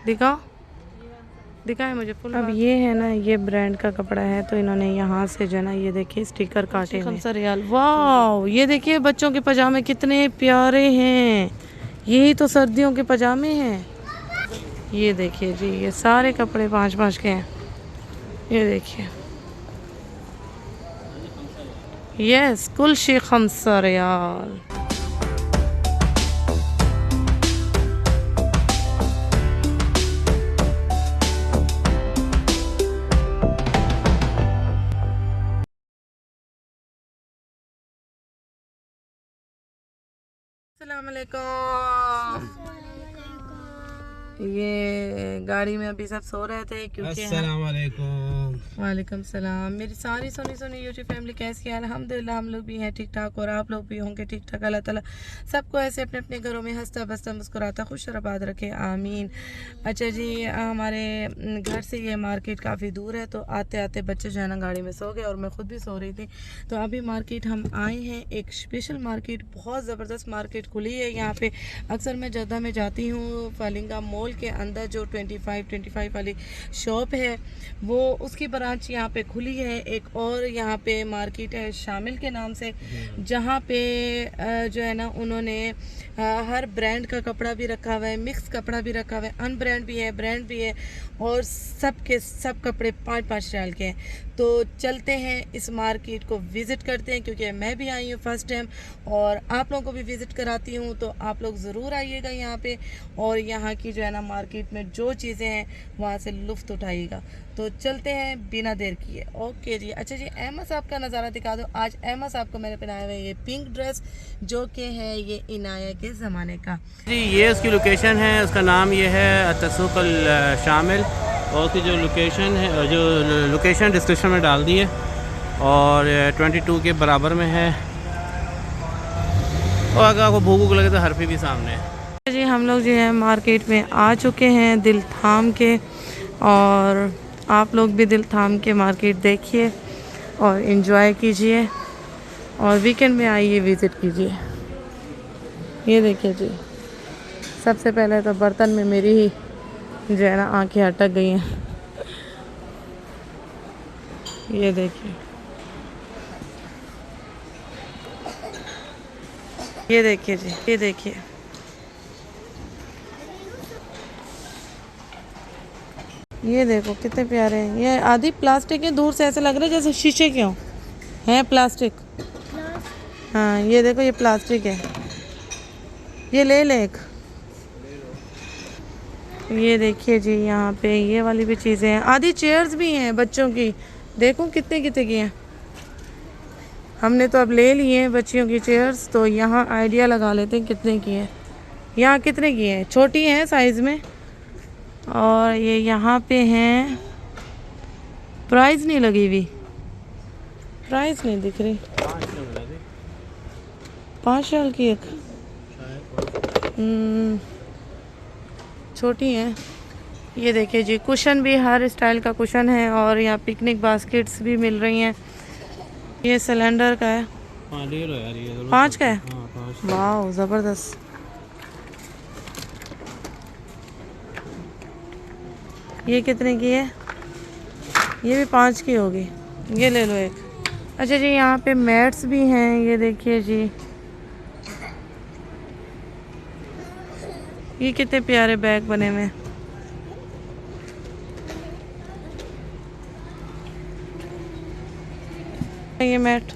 दिखाओ, दिखाए मुझे फुल। अब ये है ना, ये ब्रांड का कपड़ा है, तो इन्होंने यहाँ से जो है ना, ये देखिए स्टिकर काटे हैं। रियाल, वाह, ये देखिए बच्चों के पजामे कितने प्यारे हैं। यही तो सर्दियों के पजामे हैं। ये देखिए जी, ये सारे कपड़े 5-5 के हैं। ये देखिए, यस, कुल शी 5 रियाल। अस्सलाम वालेकुम। ये गाड़ी में अभी सब सो रहे थे क्योंकि अस्सलाम वालेकुम। वालेकुम सलाम। मेरी सारी सोनी यूट्यूब फैमिली कैसी है? अल्हम्दुलिल्लाह हम लोग भी हैं ठीक ठाक, और आप लोग भी होंगे ठीक ठाक। अल्लाह ताला सबको ऐसे अपने अपने घरों में हंसता बसता मुस्कुराता खुश और आबाद रखे, आमीन। अच्छा जी, हमारे घर से ये मार्केट काफ़ी दूर है, तो आते आते बच्चे जो है ना गाड़ी में सो गए और मैं ख़ुद भी सो रही थी। तो अभी मार्केट हम आए हैं, एक स्पेशल मार्केट, बहुत ज़बरदस्त मार्केट खुली है यहाँ पे। अक्सर मैं जद्दा में जाती हूँ, फालिंगा मॉल के अंदर जो 25 वाली शॉप है, वो उसकी ब्रांच यहाँ पे खुली है। एक और यहाँ पे मार्केट है शामिल के नाम से, जहाँ पे जो है ना उन्होंने हर ब्रांड का कपड़ा भी रखा हुआ है, मिक्स कपड़ा भी रखा हुआ है, अनब्रांड भी है, ब्रांड भी है, और सब के सब कपड़े 5-5 रियाल के हैं। तो चलते हैं इस मार्केट को विज़िट करते हैं, क्योंकि मैं भी आई हूँ फर्स्ट टाइम, और आप लोगों को भी विज़िट कराती हूँ। तो आप लोग ज़रूर आइएगा यहाँ पे, और यहाँ की जो है ना मार्केट में जो चीज़ें हैं वहाँ से लुत्फ़ उठाइएगा। तो चलते हैं बिना देर किए। ओके जी। अच्छा जी, अहमद साहब का नज़ारा दिखा दो। आज अहमद साहब को मैंने पहनाया हुआ है ये पिंक ड्रेस, जो कि है ये इनाया के ज़माने का जी। ये उसकी लोकेशन है, उसका नाम ये है तसूक अल शामिल, और उसकी जो लोकेशन है, जो लोकेशन डिस्क्रिप्शन में डाल दी है, और 22 के बराबर में है। और अगर आपको भूख लगे तो हरफी भी सामने है जी। हम लोग जो है मार्केट में आ चुके हैं दिल थाम के, और आप लोग भी दिल थाम के मार्केट देखिए और इन्जॉय कीजिए, और वीकेंड में आइए विज़िट कीजिए। ये देखिए जी, सबसे पहले तो बर्तन में मेरी ही जो है ना आंखें अटक गई हैं। ये देखिए, ये देखिए जी, ये देखिए, ये देखो कितने प्यारे हैं। ये आधी प्लास्टिक है, दूर से ऐसे लग रहे हैं जैसे शीशे के हों, हैं प्लास्टिक। हाँ, ये देखो, ये प्लास्टिक है। ये ले ले एक। ये देखिए जी, यहाँ पे ये वाली भी चीज़ें हैं, आधी चेयर्स भी हैं बच्चों की। देखो कितने कितने की हैं। हमने तो अब ले लिए हैं बच्चियों की चेयर्स, तो यहाँ आइडिया लगा लेते हैं कितने की हैं। यहाँ कितने की हैं? छोटी हैं साइज़ में, और ये यहाँ पे हैं। प्राइस नहीं लगी हुई, प्राइस नहीं दिख रही। 5 रियाल की एक। छोटी हैं। ये देखिए जी, कुशन भी हर स्टाइल का कुशन है, और यहाँ पिकनिक बास्केट्स भी मिल रही हैं। ये सिलेंडर का है। 5 का है। वाह, ज़बरदस्त। ये कितने की है? ये भी 5 की होगी। ये ले लो एक। अच्छा जी, यहाँ पे मैट्स भी हैं। ये देखिए जी, ये कितने प्यारे बैग बने हुए। ये मैट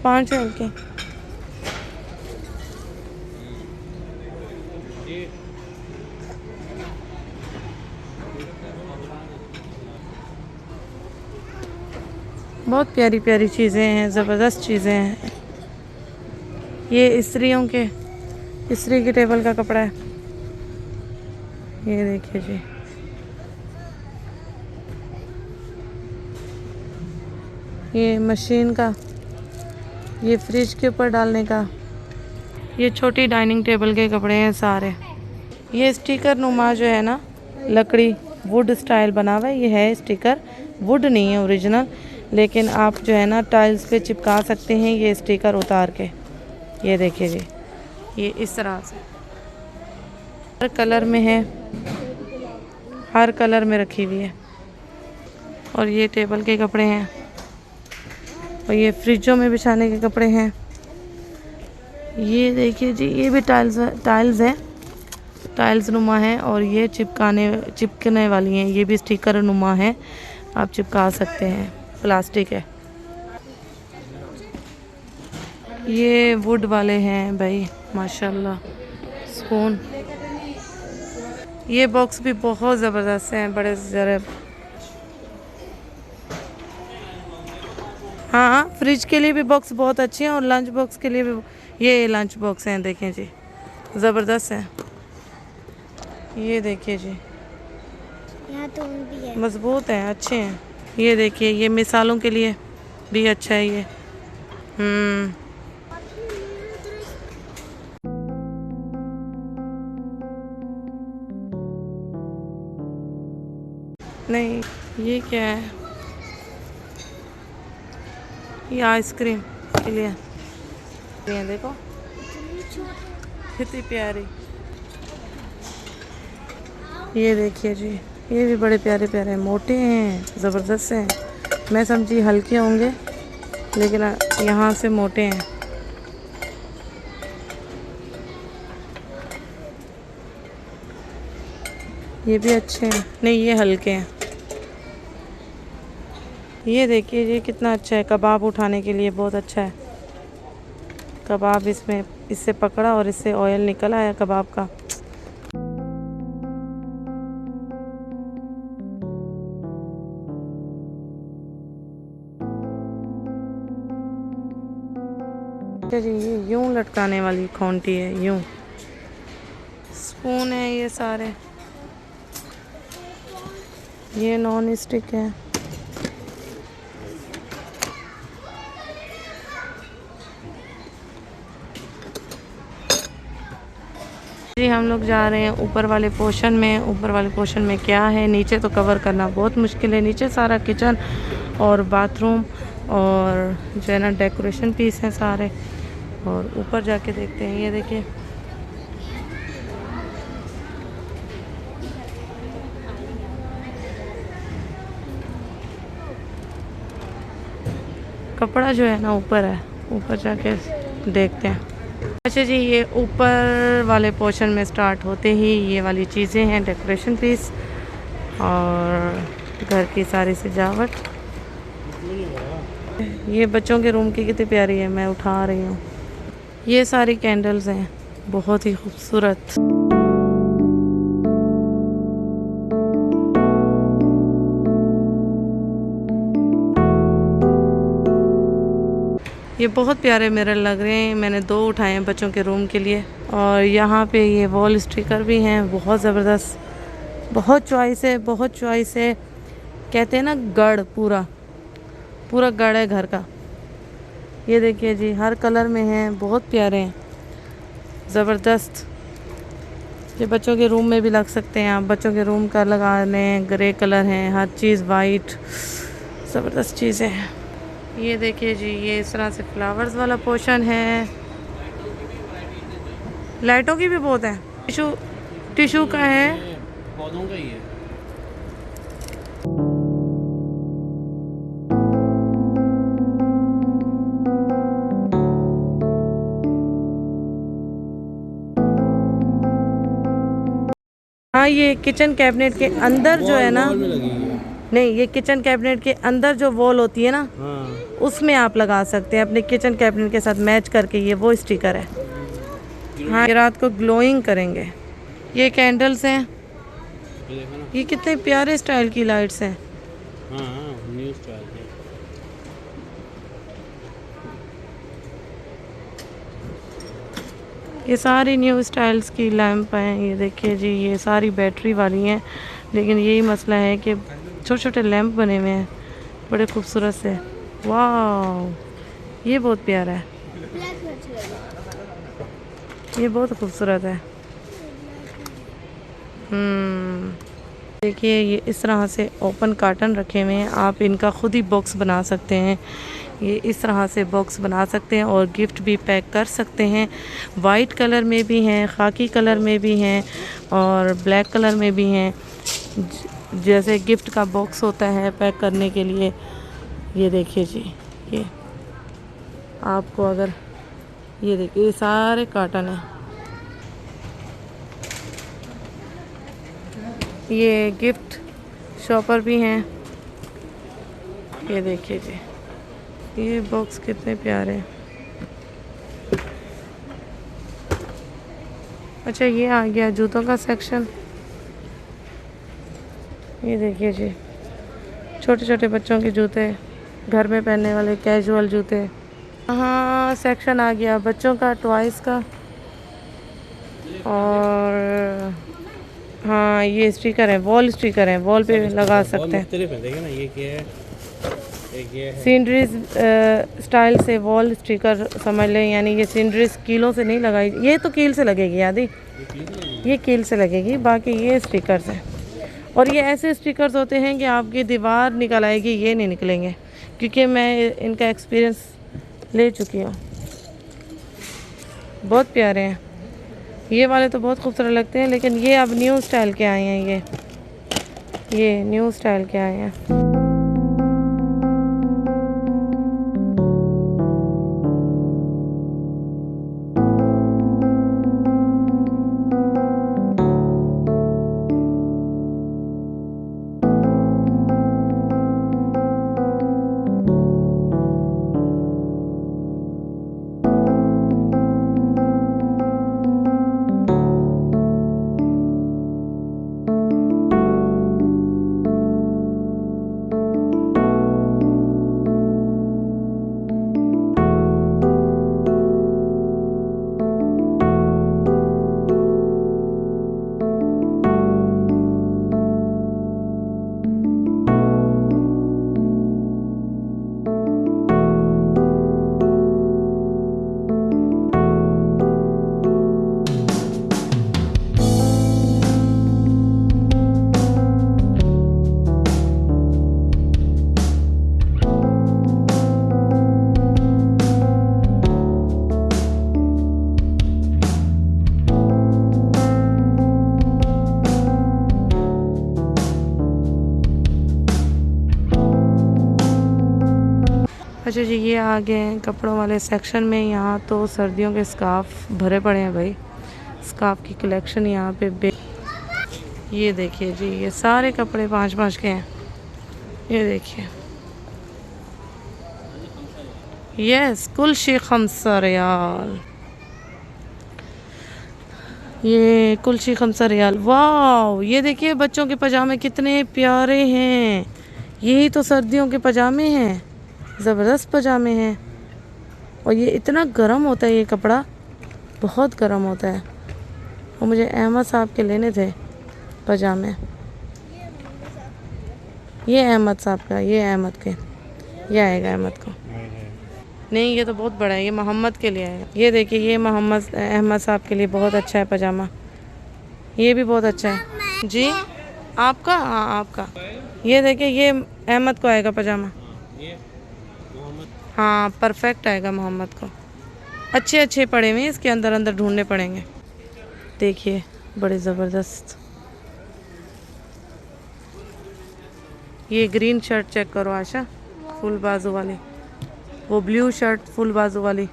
5 रियाल के। बहुत प्यारी प्यारी चीज़ें हैं, ज़बरदस्त चीज़ें हैं। ये स्त्रियों के, स्त्री के टेबल का कपड़ा है। ये देखिए जी, ये मशीन का, ये फ्रिज के ऊपर डालने का। ये छोटी डाइनिंग टेबल के कपड़े हैं सारे। ये स्टिकर नुमा जो है ना, लकड़ी वुड स्टाइल बना हुआ है। ये है स्टिकर, वुड नहीं है ओरिजिनल, लेकिन आप जो है ना टाइल्स पे चिपका सकते हैं ये स्टिकर उतार के। ये देखिए जी, ये इस तरह से हर कलर में है। हर कलर में रखी हुई है। और ये टेबल के कपड़े हैं और ये फ्रिजों में बिछाने के कपड़े हैं। ये देखिए जी, ये भी टाइल्स है, टाइल्स नुमा है। और ये चिपकने वाली हैं, ये भी स्टिकर नुमा है, आप चिपका सकते हैं, प्लास्टिक है। ये वुड वाले हैं भाई, माशाल्लाह। स्पून, ये बॉक्स भी बहुत ज़बरदस्त हैं, बड़े ज़रा। हाँ, फ्रिज के लिए भी बॉक्स बहुत अच्छे हैं और लंच बॉक्स के लिए भी। ये लंच बॉक्स हैं, देखें जी, ज़बरदस्त है। ये देखिए जी, यहाँ तो भी है, मजबूत हैं, अच्छे हैं। ये देखिए, ये मिसालों के लिए भी अच्छा है ये। नहीं, ये क्या है? ये आइसक्रीम के लिए। ये देखो कितनी प्यारी। ये देखिए जी, ये भी बड़े प्यारे प्यारे हैं, मोटे हैं, ज़बरदस्त हैं। मैं समझी हल्के होंगे, लेकिन यहाँ से मोटे हैं। ये भी अच्छे हैं, नहीं ये हल्के हैं। ये देखिए ये कितना अच्छा है, कबाब उठाने के लिए बहुत अच्छा है। कबाब इससे पकड़ा और इससे ऑयल निकल आया कबाब का। जी, ये यूं लटकाने वाली खोंटी है, यूं। स्पून है ये सारे, ये नॉन स्टिक है। जी, हम लोग जा रहे हैं ऊपर वाले पोर्शन में। ऊपर वाले पोर्शन में क्या है, नीचे तो कवर करना बहुत मुश्किल है। नीचे सारा किचन और बाथरूम और जो है ना डेकोरेशन पीस हैं सारे। और ऊपर जाके देखते हैं। ये देखिए, कपड़ा जो है ना ऊपर है, ऊपर जाके देखते हैं। अच्छा जी, ये ऊपर वाले पोर्शन में स्टार्ट होते ही ये वाली चीज़ें हैं, डेकोरेशन पीस और घर की सारी सजावट। ये बच्चों के रूम की कितनी प्यारी है, मैं उठा रही हूँ। ये सारी कैंडल्स हैं, बहुत ही खूबसूरत। ये बहुत प्यारे मिरर लग रहे हैं, मैंने 2 उठाए हैं बच्चों के रूम के लिए। और यहाँ पे ये वॉल स्टिकर भी हैं, बहुत ज़बरदस्त, बहुत चॉइस है, बहुत चॉइस है। कहते हैं ना गढ़, पूरा गढ़ है घर का। ये देखिए जी, हर कलर में हैं, बहुत प्यारे हैं, ज़बरदस्त। ये बच्चों के रूम में भी लग सकते हैं आप, बच्चों के रूम का लगाने। ग्रे कलर हैं, हर चीज़ वाइट, ज़बरदस्त चीज़ें हैं। ये देखिए जी, ये इस तरह से फ्लावर्स वाला पोर्शन है। लाइटों की भी बहुत है, टिशू का है, पौधों का ही है। हाँ, ये किचन कैबिनेट के अंदर जो है ना, नहीं, ये किचन कैबिनेट के अंदर जो वॉल होती है ना, हाँ, उसमें आप लगा सकते हैं अपने किचन कैबिनेट के साथ मैच करके। ये वो स्टिकर है। हाँ, ये रात को ग्लोइंग करेंगे। ये कैंडल्स हैं, ये कितने प्यारे स्टाइल की लाइट्स हैं। हाँ, न्यू स्टाइल है। ये सारी न्यू स्टाइल्स की लैंप हैं। ये देखिए जी, ये सारी बैटरी वाली हैं, लेकिन यही मसला है कि छोटे छोटे लैंप बने हुए हैं, बड़े खूबसूरत से। वाह, ये बहुत प्यारा है, ये बहुत खूबसूरत है। देखिए, ये इस तरह से ओपन कार्टन रखे हुए हैं, आप इनका खुद ही बॉक्स बना सकते हैं। ये इस तरह से बॉक्स बना सकते हैं और गिफ्ट भी पैक कर सकते हैं। वाइट कलर में भी हैं, खाकी कलर में भी हैं और ब्लैक कलर में भी हैं। जैसे गिफ्ट का बॉक्स होता है पैक करने के लिए। ये देखिए जी, ये आपको अगर ये देखिए, ये सारे कार्टन है। ये गिफ्ट शॉपर भी हैं। ये देखिए जी, ये बॉक्स कितने प्यारे हैं। अच्छा, ये आ गया जूतों का सेक्शन। ये देखिए जी, छोटे छोटे बच्चों के जूते, घर में पहनने वाले कैजुअल जूते। हाँ, सेक्शन आ गया बच्चों का टॉयज़ का। और हाँ, ये स्टिकर है, वॉल स्टिकर है, वॉल पे लगा सकते हैं। देखिए ना, ये क्या है, सीनरीज स्टाइल से वॉल स्टिकर समझ लें, यानी ये सीनरीज कीलों से नहीं लगाई, ये तो कील से लगेगी आदि, ये कील से लगेगी, बाकी ये स्टिकर्स हैं। और ये ऐसे स्टिकर्स होते हैं कि आपकी दीवार निकल आएगी, ये नहीं निकलेंगे, क्योंकि मैं इनका एक्सपीरियंस ले चुकी हूँ। बहुत प्यारे हैं ये वाले, तो बहुत खूबसूरत लगते हैं, लेकिन ये अब न्यू स्टाइल के आए हैं। ये न्यू स्टाइल के आए हैं। अच्छा जी, ये आ गए हैं कपड़ों वाले सेक्शन में। यहाँ तो सर्दियों के स्कार्फ भरे पड़े हैं भाई, स्कार्फ की कलेक्शन यहाँ पे ये देखिए जी, ये सारे कपड़े 5-5 के हैं। ये देखिए, यस, कुल शी 5 रियाल, ये कुल शी 5 रियाल। वाह, ये देखिए बच्चों के पजामे कितने प्यारे हैं। यही तो सर्दियों के पजामे हैं, ज़बरदस्त पजामे हैं। और ये इतना गर्म होता है, ये कपड़ा बहुत गर्म होता है। और मुझे अहमद साहब के लेने थे पजामे। ये अहमद साहब का, ये अहमद के, ये आएगा अहमद को। नहीं, ये तो बहुत बड़ा है, ये मोहम्मद के लिए आएगा। ये देखिए, ये मोहम्मद अहमद साहब के लिए बहुत अच्छा है पजामा। ये भी बहुत अच्छा है जी। आपका? हाँ, आपका। ये देखिए, ये अहमद को आएगा पजामा। हाँ, परफेक्ट आएगा मोहम्मद को। अच्छे अच्छे पड़े हुए हैं, इसके अंदर अंदर ढूंढने पड़ेंगे। देखिए, बड़े ज़बरदस्त। ये ग्रीन शर्ट चेक करो आशा, फुल बाजू वाली। वो ब्लू शर्ट फुल बाजू वाली।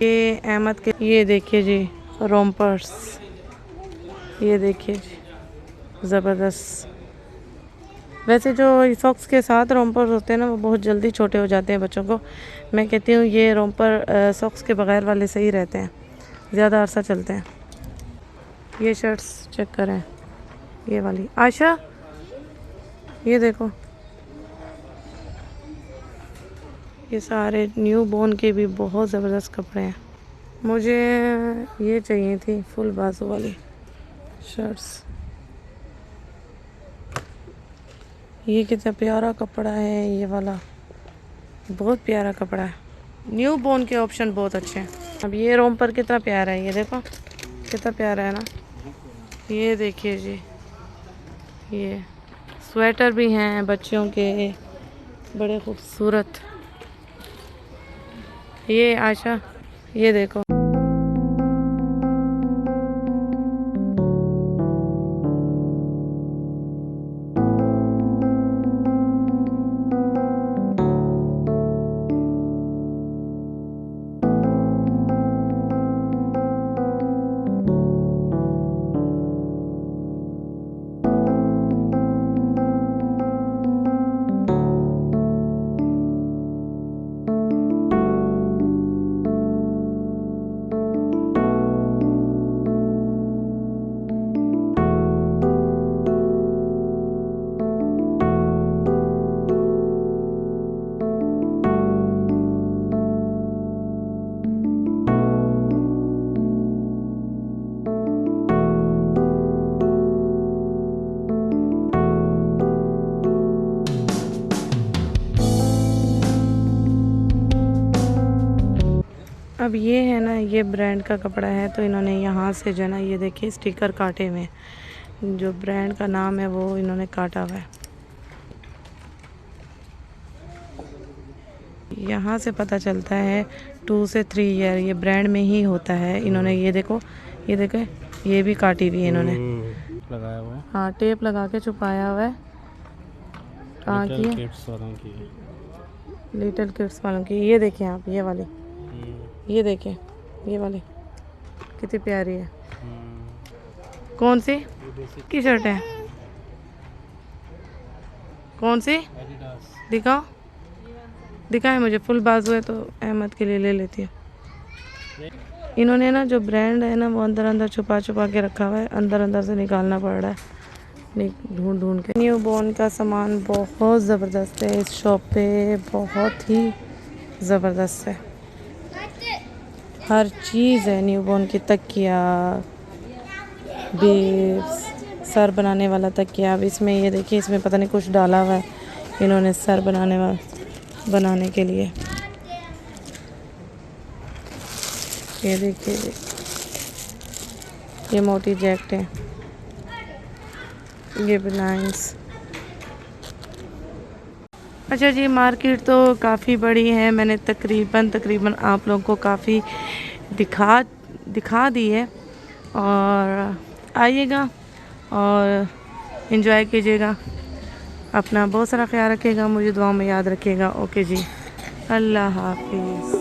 ये अहमद के। ये देखिए जी, रोम्पर्स। ये देखिए जी, ज़बरदस्त। वैसे जो सॉक्स के साथ रोम्पर होते हैं ना, वो बहुत जल्दी छोटे हो जाते हैं बच्चों को। मैं कहती हूँ ये रोम्पर सॉक्स के बगैर वाले सही रहते हैं, ज़्यादा अरसा चलते हैं। ये शर्ट्स चेक करें, ये वाली आयशा, ये देखो, ये सारे न्यू बॉर्न के भी बहुत ज़बरदस्त कपड़े हैं। मुझे ये चाहिए थी फुल बाजू वाली शर्ट्स। ये कितना प्यारा कपड़ा है, ये वाला बहुत प्यारा कपड़ा है। न्यू बॉर्न के ऑप्शन बहुत अच्छे हैं। अब ये रोम्पर कितना प्यारा है, ये देखो कितना प्यारा है ना। ये देखिए जी, ये स्वेटर भी हैं बच्चों के, बड़े खूबसूरत। ये आशा, ये देखो, अब ये है ना, ये ब्रांड का कपड़ा है, तो इन्होंने यहाँ से जो है ना, ये देखिए स्टिकर काटे हुए, जो ब्रांड का नाम है वो इन्होंने काटा हुआ है। यहाँ से पता चलता है 2 से 3 ईयर ये ब्रांड में ही होता है। इन्होंने ये देखो ये भी काटी हुई है इन्होंने, लगाया हुआ है। हाँ, टेप लगा के छुपाया हुआ है। कहाँ की है? लिटिल किड्स वालों की। ये देखें आप, ये वाली, ये देखें, ये वाली कितनी प्यारी है। कौन सी की शर्ट है? कौन सी? दिखाओ, दिखाए मुझे। फुल बाजू है तो अहमद के लिए ले लेती है। इन्होंने ना जो ब्रांड है ना वो अंदर अंदर छुपा के रखा हुआ है, अंदर अंदर से निकालना पड़ रहा है ढूंढ के। न्यू बॉर्न का सामान बहुत ज़बरदस्त है इस शॉप पे, बहुत ही ज़बरदस्त है। हर चीज़ है न्यू बॉर्न की। तकिया, बेब्स, सर बनाने वाला तकिया। अब इसमें ये देखिए, इसमें पता नहीं कुछ डाला हुआ है इन्होंने सर बनाने के लिए। ये देखिए, ये मोटी जैकेट है, ये बनाइस। अच्छा जी, मार्केट तो काफ़ी बड़ी है, मैंने तकरीबन आप लोगों को काफ़ी दिखा दी है। और आइएगा और इन्जॉय कीजिएगा। अपना बहुत सारा ख्याल रखिएगा, मुझे दुआ में याद रखिएगा। ओके जी, अल्लाह हाफिज़।